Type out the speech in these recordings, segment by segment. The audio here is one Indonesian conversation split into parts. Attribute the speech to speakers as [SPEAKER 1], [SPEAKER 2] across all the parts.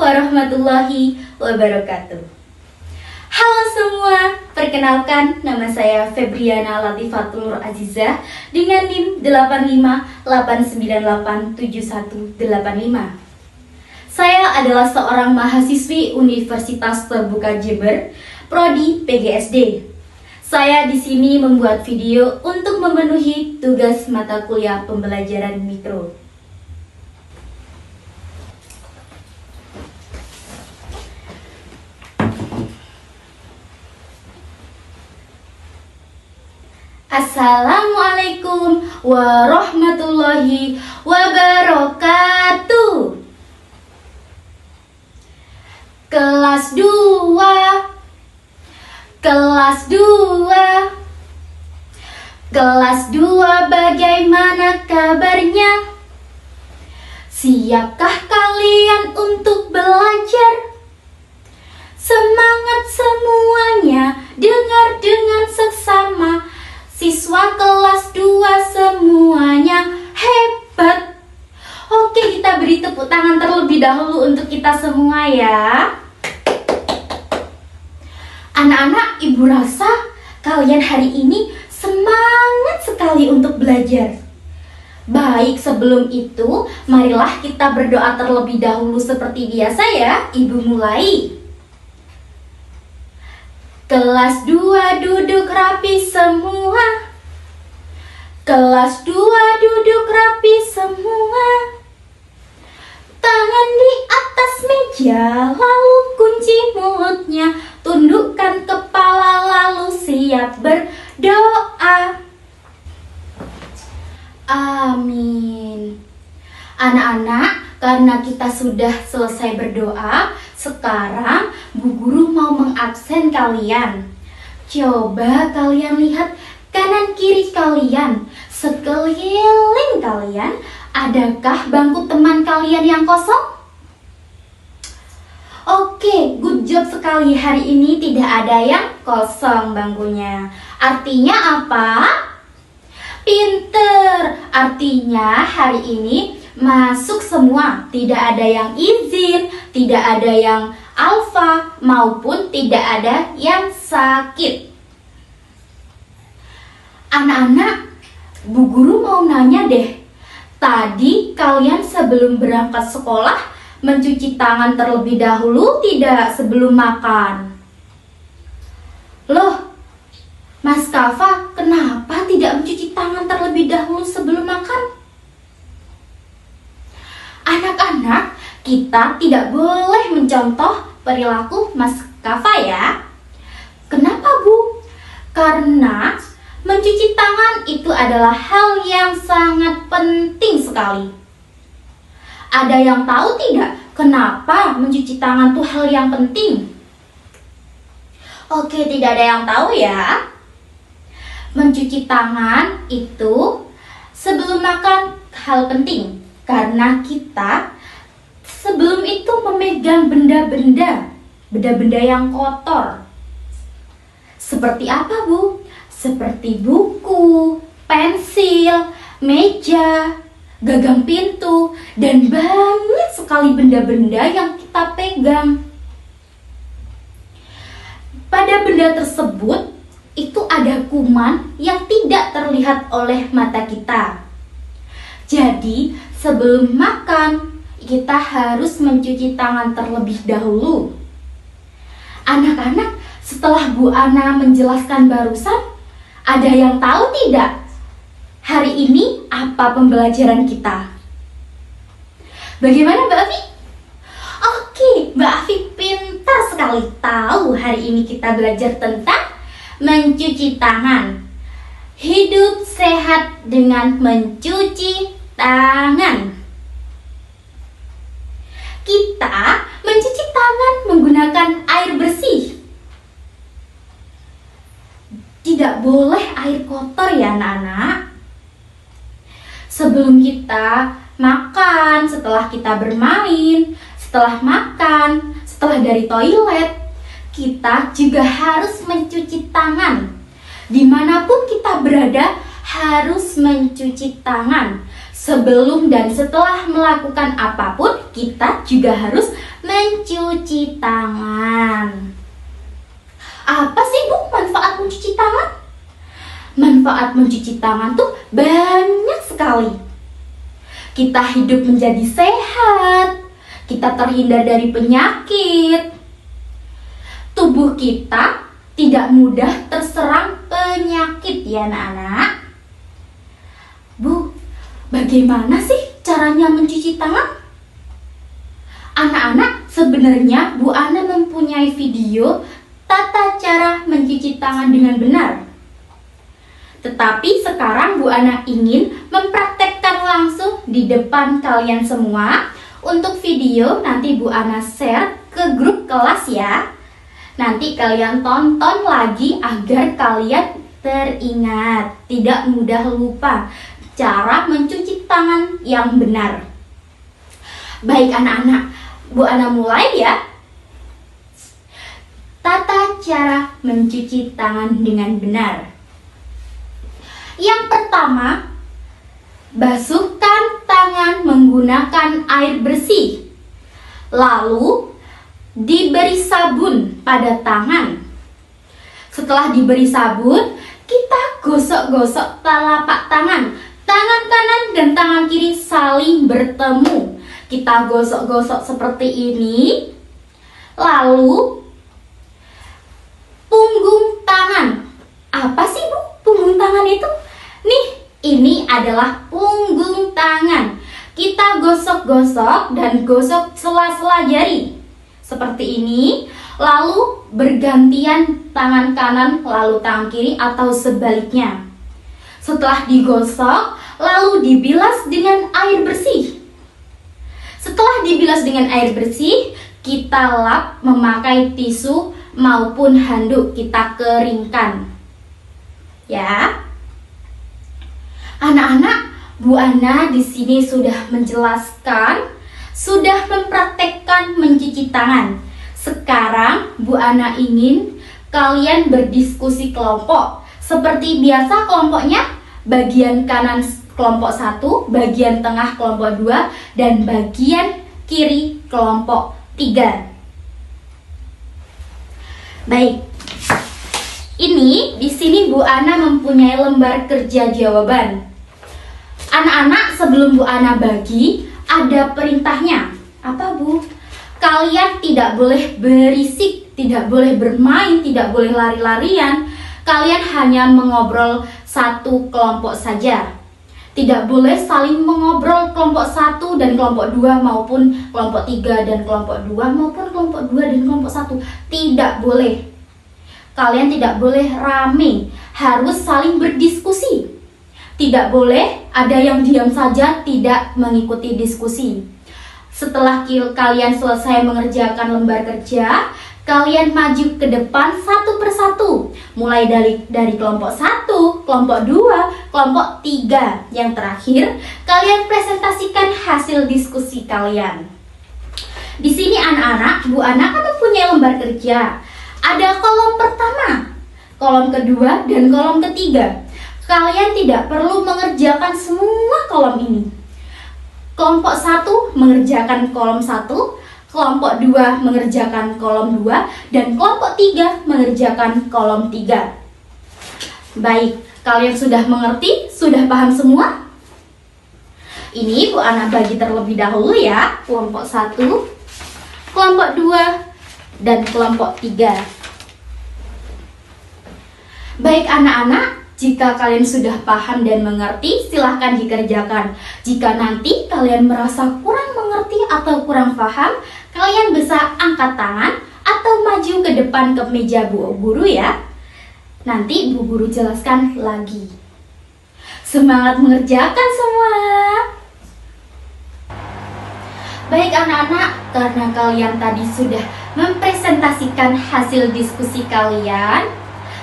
[SPEAKER 1] warahmatullahi wabarakatuh. Halo semua, perkenalkan nama saya Febriana Latifatul Nur Azizah dengan NIM 85898785. Saya adalah seorang mahasiswi Universitas Terbuka Jember, Prodi PGSD. Saya di sini membuat video untuk memenuhi tugas mata kuliah pembelajaran mikro. Assalamualaikum warahmatullahi wabarakatuh. Kelas 2. Kelas 2. Kelas 2, bagaimana kabarnya? Siapkah kalian untuk belajar? Semangat semuanya, dengar dengan seksama. Siswa kelas 2 semuanya hebat. Oke, kita beri tepuk tangan terlebih dahulu untuk kita semua ya. Anak-anak, ibu rasa kalian hari ini semangat sekali untuk belajar. Baik, sebelum itu marilah kita berdoa terlebih dahulu seperti biasa ya. Ibu mulai. Kelas 2 duduk rapi semua. Kelas 2 duduk rapi semua. Tangan di atas meja, lalu kunci mulutnya. Tundukkan kepala lalu siap berdoa. Amin. Anak-anak, karena kita sudah selesai berdoa, sekarang Bu Guru mau mengabsen kalian. Coba kalian lihat kanan kiri kalian, sekeliling kalian, adakah bangku teman kalian yang kosong? Oke, good job sekali. Hari ini tidak ada yang kosong bangkunya. Artinya apa? Pinter. Artinya hari ini masuk semua, tidak ada yang izin, tidak ada yang alfa, maupun tidak ada yang sakit. Anak-anak, Bu Guru mau nanya deh. Tadi kalian sebelum berangkat sekolah mencuci tangan terlebih dahulu tidak sebelum makan? Loh, Mas Kafa, kenapa tidak mencuci tangan terlebih dahulu sebelum makan? Anak-anak, kita tidak boleh mencontoh perilaku Mas Kafa ya. Kenapa Bu? Karena mencuci tangan itu adalah hal yang sangat penting sekali. Ada yang tahu tidak kenapa mencuci tangan itu hal yang penting? Oke, tidak ada yang tahu ya. Mencuci tangan itu sebelum makan hal penting. Karena kita sebelum itu memegang benda-benda yang kotor. Seperti apa Bu? Seperti buku, pensil, meja, gagang pintu, dan banyak sekali benda-benda yang kita pegang. Pada benda tersebut, itu ada kuman yang tidak terlihat oleh mata kita. Jadi, sebelum makan, kita harus mencuci tangan terlebih dahulu. Anak-anak, setelah Bu Ana menjelaskan barusan, ada yang tahu tidak? Hari ini apa pembelajaran kita? Bagaimana Mbak Afi? Oke, Mbak Afi pintar sekali. Tahu hari ini kita belajar tentang mencuci tangan. Hidup sehat dengan mencuci tangan. Kita mencuci tangan menggunakan air bersih. Tidak boleh air kotor ya anak-anak. Sebelum kita makan, setelah kita bermain, setelah makan, setelah dari toilet, kita juga harus mencuci tangan. Dimanapun kita berada, harus mencuci tangan. Sebelum dan setelah melakukan apapun, kita juga harus mencuci tangan. Apa sih Bu manfaat mencuci tangan? Manfaat mencuci tangan tuh banyak sekali. Kita hidup menjadi sehat, kita terhindar dari penyakit, tubuh kita tidak mudah terserang penyakit ya anak-anak. Bu, bagaimana sih caranya mencuci tangan? Anak-anak, sebenarnya Bu Ana mempunyai video tata cara mencuci tangan dengan benar. Tetapi sekarang Bu Ana ingin mempraktekkan langsung di depan kalian semua. Untuk video nanti Bu Ana share ke grup kelas ya. Nanti kalian tonton lagi agar kalian teringat, tidak mudah lupa cara mencuci tangan yang benar. Baik anak-anak, Bu Ana mulai ya. Tata cara mencuci tangan dengan benar. Yang pertama, basuhkan tangan menggunakan air bersih. Lalu, diberi sabun pada tangan. Setelah diberi sabun, kita gosok-gosok telapak tangan. Tangan kanan dan tangan kiri saling bertemu. Kita gosok-gosok seperti ini. Lalu, punggung tangan. Apa sih Bu punggung tangan itu? Nih, ini adalah punggung tangan. Kita gosok-gosok dan gosok sela-sela jari. Seperti ini. Lalu bergantian tangan kanan lalu tangan kiri atau sebaliknya. Setelah digosok, lalu dibilas dengan air bersih. Setelah dibilas dengan air bersih, kita lap memakai tisu maupun handuk, kita keringkan. Ya. Anak-anak, Bu Ana di sini sudah menjelaskan, sudah mempraktekkan mencuci tangan. Sekarang Bu Ana ingin kalian berdiskusi kelompok. Seperti biasa kelompoknya, bagian kanan kelompok 1, bagian tengah kelompok 2, dan bagian kiri kelompok 3. Baik. Ini di sini Bu Ana mempunyai lembar kerja jawaban. Anak-anak, sebelum Bu Ana bagi, ada perintahnya. Apa Bu? Kalian tidak boleh berisik, tidak boleh bermain, tidak boleh lari-larian. Kalian hanya mengobrol satu kelompok saja. Tidak boleh saling mengobrol kelompok 1 dan kelompok 2 maupun kelompok 3 dan kelompok 2 maupun kelompok 2 dan kelompok 1. Tidak boleh. Kalian tidak boleh rame, harus saling berdiskusi. Tidak boleh ada yang diam saja tidak mengikuti diskusi. Setelah kalian selesai mengerjakan lembar kerja, kalian maju ke depan satu persatu. Mulai dari kelompok 1, kelompok 2, kelompok 3. Yang terakhir, kalian presentasikan hasil diskusi kalian. Di sini anak-anak, Bu Ana kan mempunyai lembar kerja. Ada kolom pertama, kolom kedua, dan kolom ketiga. Kalian tidak perlu mengerjakan semua kolom ini. Kelompok 1 mengerjakan kolom 1, kelompok 2 mengerjakan kolom 2, dan kelompok 3 mengerjakan kolom 3. Baik, kalian sudah mengerti? Sudah paham semua? Ini Bu Ana bagi terlebih dahulu ya, kelompok 1, kelompok 2, dan kelompok 3. Baik anak-anak, jika kalian sudah paham dan mengerti, silahkan dikerjakan. Jika nanti kalian merasa kurang mengerti atau kurang paham, kalian bisa angkat tangan atau maju ke depan ke meja Bu Guru ya. Nanti Bu Guru jelaskan lagi. Semangat mengerjakan semua. Baik anak-anak, karena kalian tadi sudah mempresentasikan hasil diskusi kalian,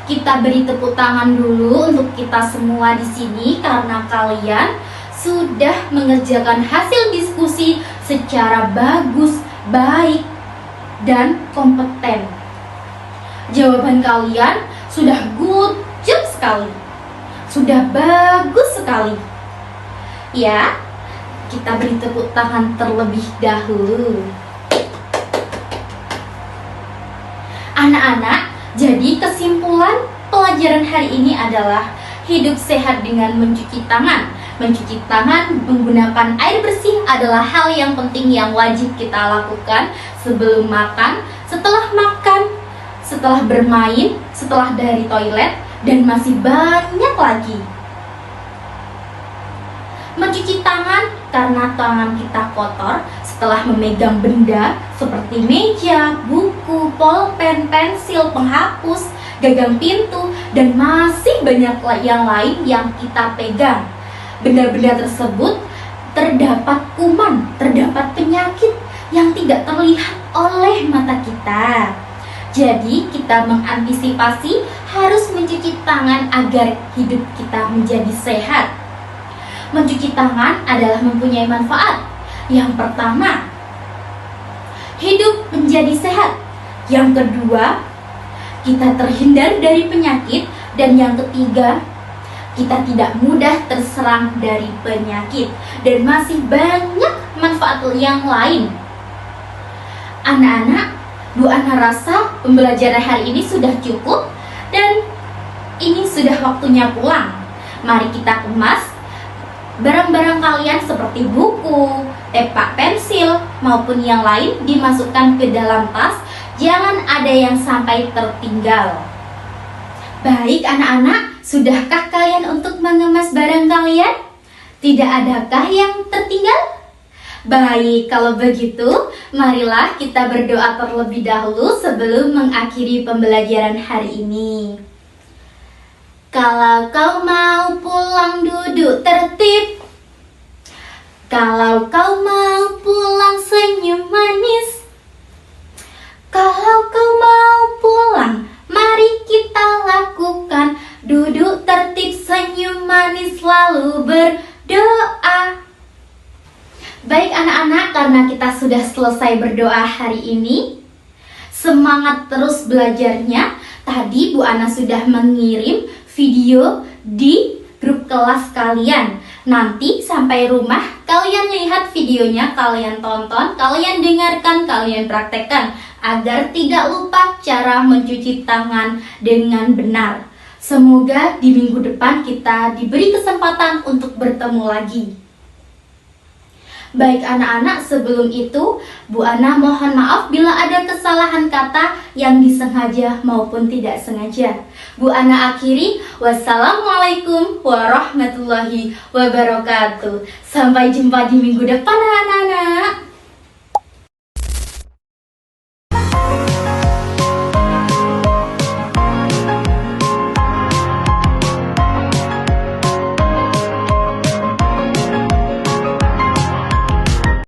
[SPEAKER 1] kita beri tepuk tangan dulu untuk kita semua di sini karena kalian sudah mengerjakan hasil diskusi secara bagus, baik, dan kompeten. Jawaban kalian sudah good job sekali. Sudah bagus sekali. Ya. Kita beri tepuk tangan terlebih dahulu. Anak-anak, jadi kesimpulan pelajaran hari ini adalah hidup sehat dengan mencuci tangan. Mencuci tangan menggunakan air bersih adalah hal yang penting yang wajib kita lakukan sebelum makan, setelah bermain, setelah dari toilet, dan masih banyak lagi. Mencuci tangan karena tangan kita kotor setelah memegang benda seperti meja, buku, pulpen, pensil, penghapus, gagang pintu, dan masih banyak yang lain yang kita pegang. Benda-benda tersebut terdapat kuman, terdapat penyakit yang tidak terlihat oleh mata kita. Jadi kita mengantisipasi harus mencuci tangan agar hidup kita menjadi sehat. Mencuci tangan adalah mempunyai manfaat. Yang pertama, hidup menjadi sehat. Yang kedua, kita terhindar dari penyakit. Dan yang ketiga, kita tidak mudah terserang dari penyakit. Dan masih banyak manfaat yang lain. Anak-anak, Bu Ana rasa pembelajaran hari ini sudah cukup. Dan ini sudah waktunya pulang. Mari kita kemas barang-barang kalian seperti buku, tepak pensil, maupun yang lain dimasukkan ke dalam tas. Jangan ada yang sampai tertinggal. Baik anak-anak, sudahkah kalian untuk mengemas barang kalian? Tidak adakah yang tertinggal? Baik, kalau begitu, marilah kita berdoa terlebih dahulu sebelum mengakhiri pembelajaran hari ini. Kalau kau mau pulang duduk tertib. Kalau kau mau pulang senyum manis. Kalau kau mau pulang, mari kita lakukan. Duduk tertib, senyum manis, lalu berdoa. Baik anak-anak, karena kita sudah selesai berdoa hari ini, semangat terus belajarnya. Tadi Bu Ana sudah mengirim video di grup kelas kalian. Nanti sampai rumah kalian lihat videonya, kalian tonton, kalian dengarkan, kalian praktekkan agar tidak lupa cara mencuci tangan dengan benar. Semoga di minggu depan kita diberi kesempatan untuk bertemu lagi. Baik anak-anak, sebelum itu Bu Ana mohon maaf bila ada kesalahan kata yang disengaja maupun tidak sengaja. Bu Ana akhiri, wassalamualaikum warahmatullahi wabarakatuh. Sampai jumpa di minggu depan anak-anak.